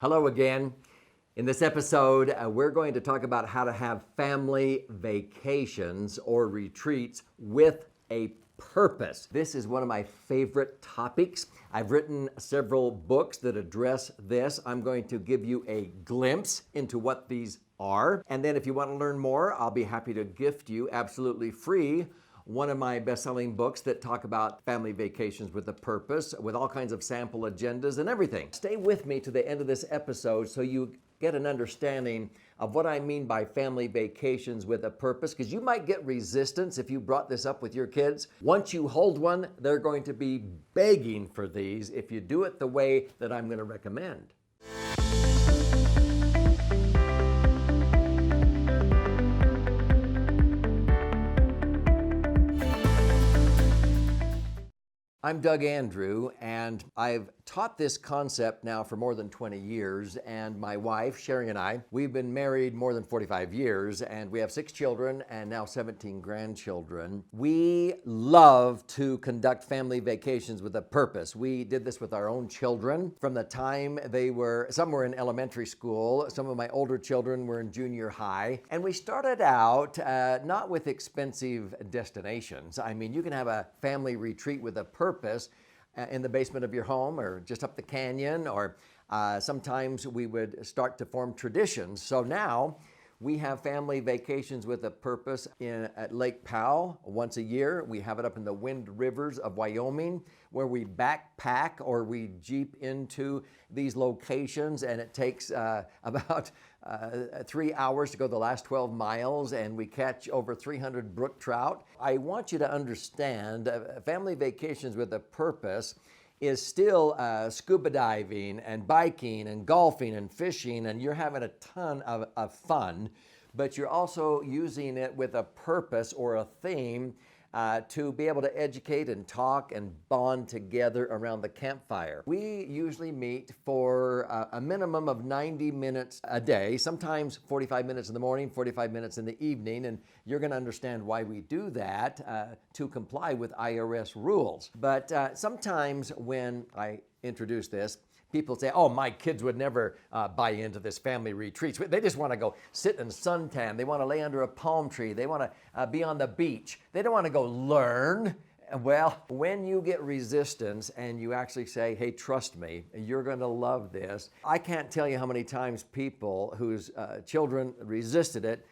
Hello again. In this episode, we're going to talk about how to have family vacations or retreats with a purpose. This is one of my favorite topics. I've written several books that address this. I'm going to give you a glimpse into what these are. And then if you want to learn more, I'll be happy to gift you absolutely free one of my best-selling books that talk about family vacations with a purpose, with all kinds of sample agendas and everything. Stay with me to the end of this episode so you get an understanding of what I mean by family vacations with a purpose, because you might get resistance if you brought this up with your kids. Once you hold one, they're going to be begging for these if you do it the way that I'm going to recommend. I'm Doug Andrew, and I've taught this concept now for more than 20 years, and my wife, Sherry, and I, we've been married more than 45 years, and we have 6 children and now 17 grandchildren. We love to conduct family vacations with a purpose. We did this with our own children from the time some were in elementary school, some of my older children were in junior high, and we started out not with expensive destinations. I mean, you can have a family retreat with a purpose in the basement of your home or just up the canyon, or sometimes we would start to form traditions. So now we have family vacations with a purpose at Lake Powell once a year. We have it up in the Wind Rivers of Wyoming, where we backpack or we jeep into these locations, and it takes about 3 hours to go the last 12 miles, and we catch over 300 brook trout. I want you to understand family vacations with a purpose is still scuba diving and biking and golfing and fishing, and you're having a ton of fun, but you're also using it with a purpose or a theme to be able to educate and talk and bond together around the campfire. We usually meet for a minimum of 90 minutes a day, sometimes 45 minutes in the morning, 45 minutes in the evening, and you're going to understand why we do that to comply with IRS rules. But sometimes when I introduce this, people say, oh, my kids would never buy into this family retreats. They just want to go sit and suntan. They want to lay under a palm tree. They want to be on the beach. They don't want to go learn. Well, when you get resistance and you actually say, hey, trust me, you're going to love this. I can't tell you how many times people whose children resisted it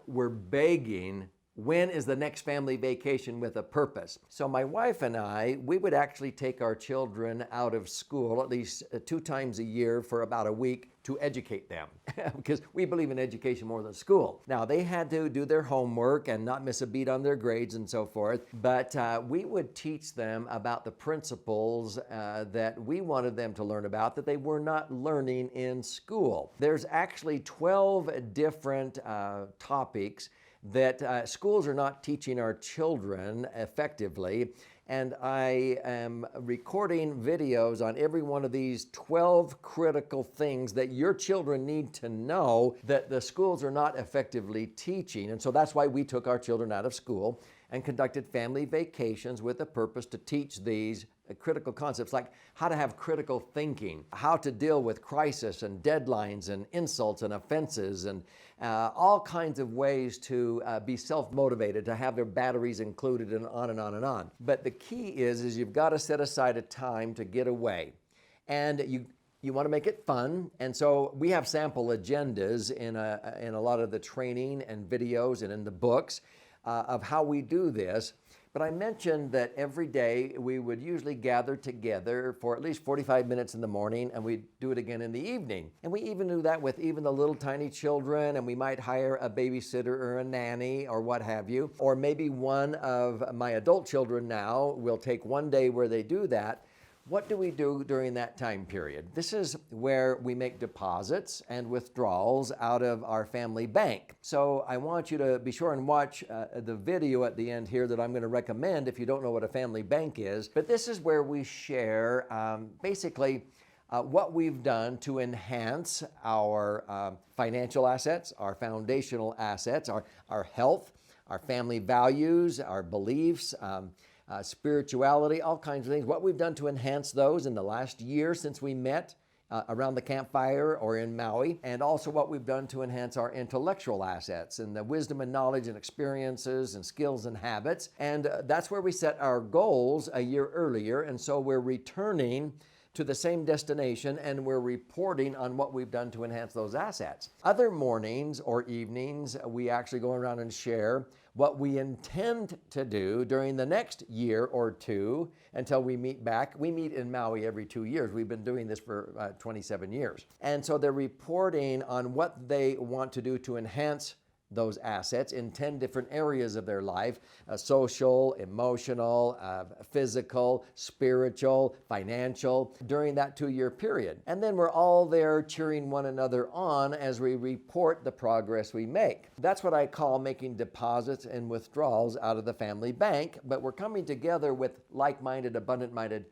were begging, when is the next family vacation with a purpose? So my wife and I, we would actually take our children out of school at least 2 times a year for about a week to educate them because we believe in education more than school. Now, they had to do their homework and not miss a beat on their grades and so forth, but we would teach them about the principles that we wanted them to learn about that they were not learning in school. There's actually 12 different topics that schools are not teaching our children effectively, and I am recording videos on every one of these 12 critical things that your children need to know that the schools are not effectively teaching. And so that's why we took our children out of school and conducted family vacations with a purpose to teach these critical concepts, like how to have critical thinking, how to deal with crisis and deadlines and insults and offenses, and all kinds of ways to be self-motivated, to have their batteries included, and on and on and on. But the key is you've got to set aside a time to get away, and you want to make it fun. And so we have sample agendas in a lot of the training and videos and in the books of how we do this. But I mentioned that every day we would usually gather together for at least 45 minutes in the morning, and we'd do it again in the evening. And we even do that with even the little tiny children, and we might hire a babysitter or a nanny or what have you. Or maybe one of my adult children now will take one day where they do that. What do we do during that time period? This is where we make deposits and withdrawals out of our family bank. So I want you to be sure and watch the video at the end here that I'm going to recommend if you don't know what a family bank is. But this is where we share basically what we've done to enhance our financial assets, our foundational assets, our health, our family values, our beliefs, spirituality, all kinds of things. What we've done to enhance those in the last year since we met around the campfire or in Maui, and also what we've done to enhance our intellectual assets and the wisdom and knowledge and experiences and skills and habits. And that's where we set our goals a year earlier. And so we're returning to the same destination, and we're reporting on what we've done to enhance those assets. Other mornings or evenings, we actually go around and share what we intend to do during the next year or two until we meet back. We meet in Maui every 2 years. We've been doing this for 27 years. And so they're reporting on what they want to do to enhance those assets in 10 different areas of their life: social, emotional, physical, spiritual, financial, during that 2-year period. And then we're all there cheering one another on as we report the progress we make. That's what I call making deposits and withdrawals out of the family bank, but we're coming together with like-minded, abundant-minded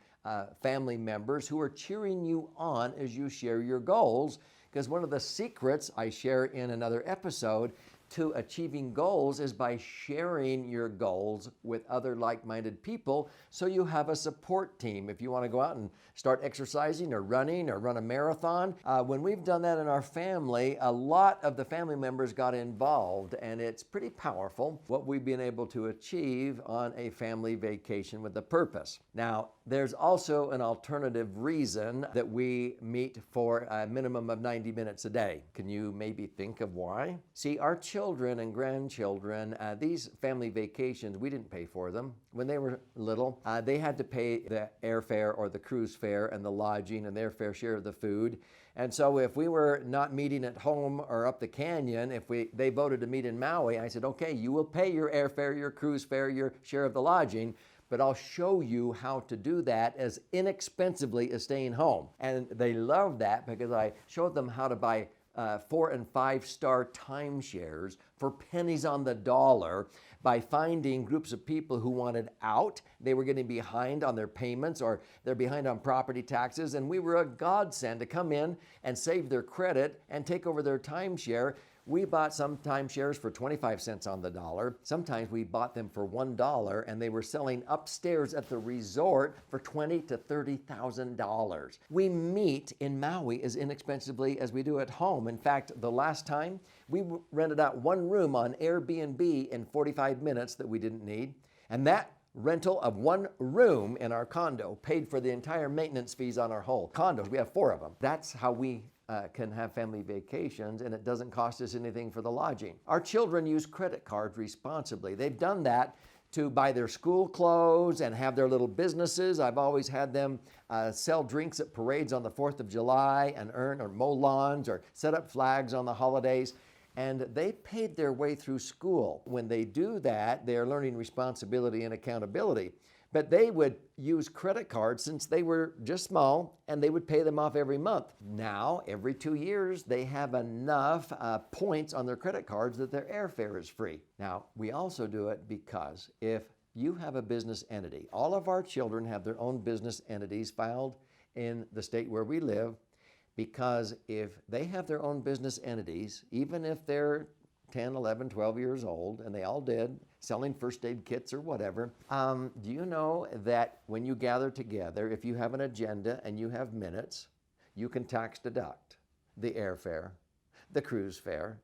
family members who are cheering you on as you share your goals, because one of the secrets I share in another episode to achieving goals is by sharing your goals with other like-minded people, so you have a support team. If you want to go out and start exercising or running or run a marathon, when we've done that in our family, a lot of the family members got involved, and it's pretty powerful what we've been able to achieve on a family vacation with a purpose. Now, there's also an alternative reason that we meet for a minimum of 90 minutes a day. Can you maybe think of why? See, our children and grandchildren, these family vacations, we didn't pay for them. When they were little, they had to pay the airfare or the cruise fare and the lodging and their fair share of the food. And so if we were not meeting at home or up the canyon, if they voted to meet in Maui, I said, okay, you will pay your airfare, your cruise fare, your share of the lodging, but I'll show you how to do that as inexpensively as staying home. And they love that because I showed them how to buy 4- and 5-star timeshares for pennies on the dollar by finding groups of people who wanted out. They were getting behind on their payments, or they're behind on property taxes, and we were a godsend to come in and save their credit and take over their timeshare. We bought some timeshares for 25 cents on the dollar. Sometimes we bought them for $1, and they were selling upstairs at the resort for $20,000 to $30,000. We meet in Maui as inexpensively as we do at home. In fact, the last time we rented out one room on Airbnb in 45 minutes that we didn't need, and that rental of one room in our condo paid for the entire maintenance fees on our whole condos. We have 4 of them. That's how we can have family vacations, and it doesn't cost us anything for the lodging. Our children use credit cards responsibly. They've done that to buy their school clothes and have their little businesses. I've always had them sell drinks at parades on the 4th of July and earn or mow lawns or set up flags on the holidays. And they paid their way through school. When they do that, they're learning responsibility and accountability. But they would use credit cards since they were just small, and they would pay them off every month. Now, every 2 years, they have enough points on their credit cards that their airfare is free. Now, we also do it because if you have a business entity, all of our children have their own business entities filed in the state where we live, because if they have their own business entities, even if they're 10, 11, 12 years old, and they all did, selling first aid kits or whatever, do you know that when you gather together, if you have an agenda and you have minutes, you can tax deduct the airfare, the cruise fare,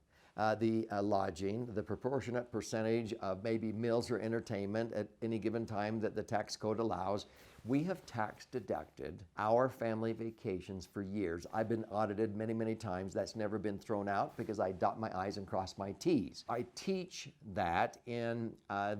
the lodging, the proportionate percentage of maybe meals or entertainment at any given time that the tax code allows. We have tax deducted our family vacations for years. I've been audited many, many times. That's never been thrown out because I dot my I's and cross my T's. I teach that in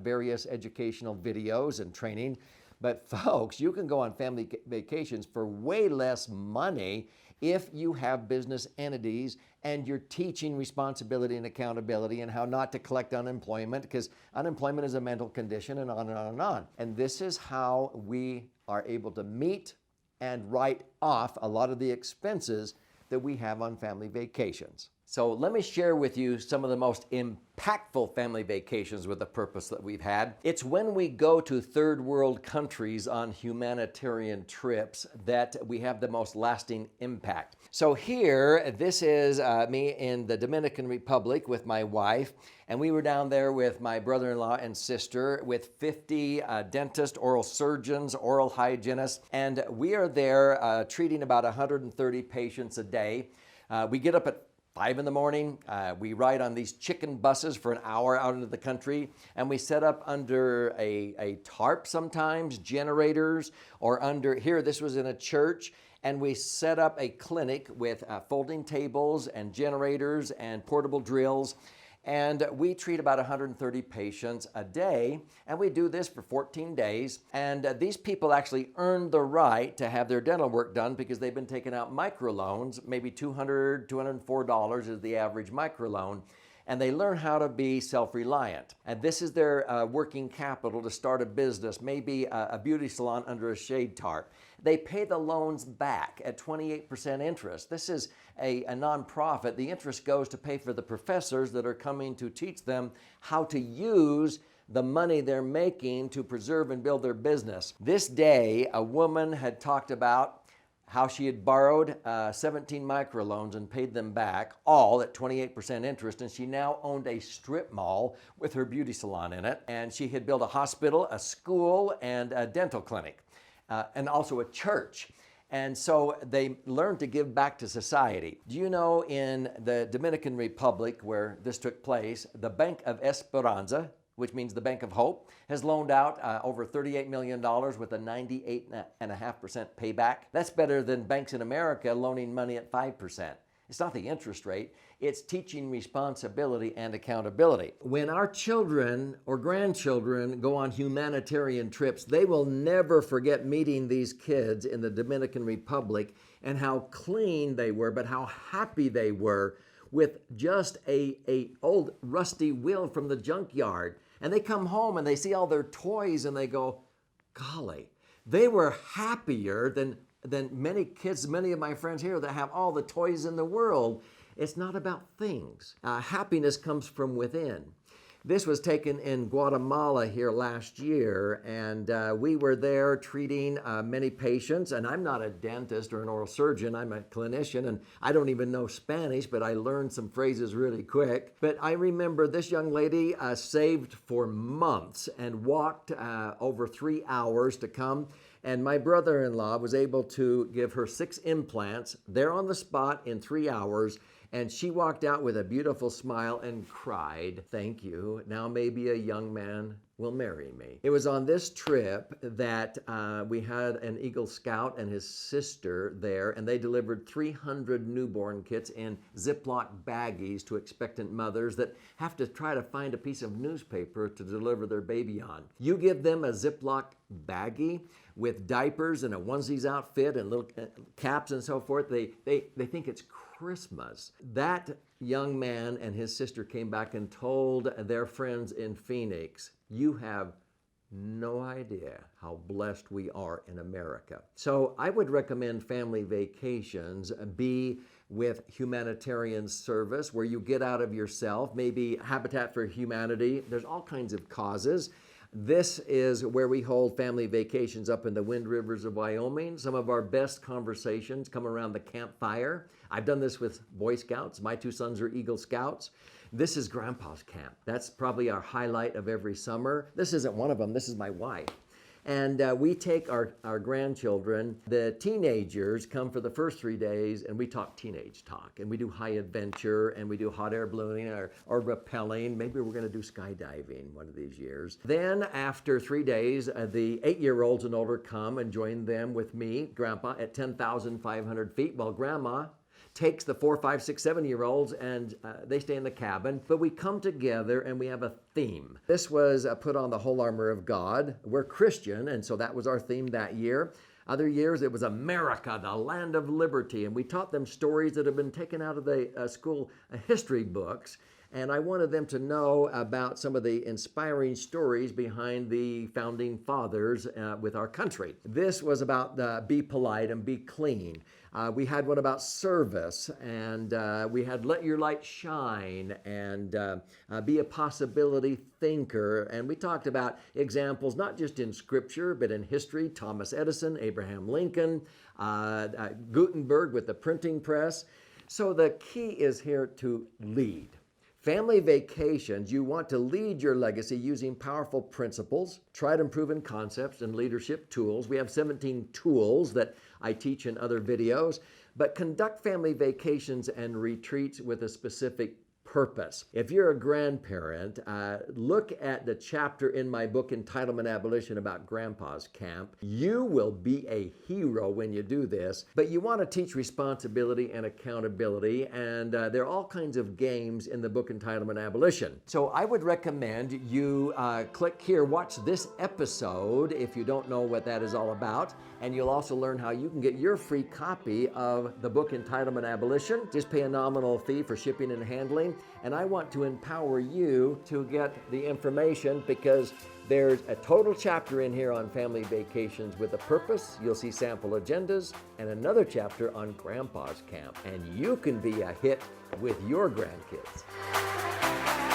various educational videos and training. But folks, you can go on family vacations for way less money if you have business entities and you're teaching responsibility and accountability and how not to collect unemployment, because unemployment is a mental condition, and on and on and on. And this is how we are able to meet and write off a lot of the expenses that we have on family vacations. So let me share with you some of the most impactful family vacations with the purpose that we've had. It's when we go to third world countries on humanitarian trips that we have the most lasting impact. So here, this is me in the Dominican Republic with my wife, and we were down there with my brother-in-law and sister with 50 dentists, oral surgeons, oral hygienists, and we are there treating about 130 patients a day. We get up at 5 in the morning, we ride on these chicken buses for an hour out into the country, and we set up under a tarp sometimes, generators, or under, here this was in a church, and we set up a clinic with folding tables and generators and portable drills. And we treat about 130 patients a day, and we do this for 14 days. And these people actually earned the right to have their dental work done because they've been taking out microloans, maybe $200, $204 is the average microloan. And they learn how to be self-reliant. And this is their working capital to start a business, maybe a beauty salon under a shade tarp. They pay the loans back at 28% interest. This is a nonprofit. The interest goes to pay for the professors that are coming to teach them how to use the money they're making to preserve and build their business. This day, a woman had talked about how she had borrowed 17 microloans and paid them back, all at 28% interest, and she now owned a strip mall with her beauty salon in it, and she had built a hospital, a school, and a dental clinic, and also a church. And so they learned to give back to society. Do you know in the Dominican Republic where this took place, the Bank of Esperanza, which means the Bank of Hope, has loaned out over $38 million with a 98.5% payback. That's better than banks in America loaning money at 5%. It's not the interest rate, it's teaching responsibility and accountability. When our children or grandchildren go on humanitarian trips, they will never forget meeting these kids in the Dominican Republic and how clean they were, but how happy they were with just a old rusty wheel from the junkyard. And they come home and they see all their toys and they go, golly, they were happier than many kids, many of my friends here that have all the toys in the world. It's not about things. Happiness comes from within. This was taken in Guatemala here last year, and we were there treating many patients. And I'm not a dentist or an oral surgeon, I'm a clinician, and I don't even know Spanish, but I learned some phrases really quick. But I remember this young lady saved for months and walked over 3 hours to come. And my brother-in-law was able to give her 6 implants there on the spot in 3 hours. And she walked out with a beautiful smile and cried, "Thank you. Now maybe a young man will marry me." It was on this trip that we had an Eagle Scout and his sister there, and they delivered 300 newborn kits in Ziploc baggies to expectant mothers that have to try to find a piece of newspaper to deliver their baby on. You give them a Ziploc baggie with diapers and a onesies outfit and little caps and so forth, they think it's Christmas. That young man and his sister came back and told their friends in Phoenix, "You have no idea how blessed we are in America." So I would recommend family vacations be with humanitarian service where you get out of yourself, maybe Habitat for Humanity. There's all kinds of causes. This is where we hold family vacations up in the Wind Rivers of Wyoming. Some of our best conversations come around the campfire. I've done this with Boy Scouts. My 2 sons are Eagle Scouts. This is Grandpa's camp. That's probably our highlight of every summer. This isn't one of them. This is my wife. And we take our grandchildren. The teenagers come for the first 3 days, and we talk teenage talk. And we do high adventure, and we do hot air ballooning or rappelling. Maybe we're going to do skydiving one of these years. Then after 3 days, the 8-year-olds and older come and join them with me, Grandpa, at 10,500 feet, while Grandma takes the 4, 5, 6, 7-year-olds and they stay in the cabin, but we come together and we have a theme. This was put on the whole armor of God. We're Christian, and so that was our theme that year. Other years it was America, the land of liberty, and we taught them stories that have been taken out of the school history books. and I wanted them to know about some of the inspiring stories behind the founding fathers with our country. This was about be polite and be clean. We had one about service, and we had let your light shine, and be a possibility thinker. And we talked about examples not just in Scripture, but in history: Thomas Edison, Abraham Lincoln, Gutenberg with the printing press. So the key is here to lead. Family vacations, you want to lead your legacy using powerful principles, tried and proven concepts, and leadership tools. We have 17 tools that I teach in other videos, but conduct family vacations and retreats with a specific purpose. If you're a grandparent, look at the chapter in my book, Entitlement Abolition, about Grandpa's Camp. You will be a hero when you do this, but you want to teach responsibility and accountability, and there are all kinds of games in the book, Entitlement Abolition. So I would recommend you click here, watch this episode if you don't know what that is all about, and you'll also learn how you can get your free copy of the book, Entitlement Abolition. Just pay a nominal fee for shipping and handling. And I want to empower you to get the information, because there's a total chapter in here on family vacations with a purpose. You'll see sample agendas and another chapter on Grandpa's Camp. And you can be a hit with your grandkids.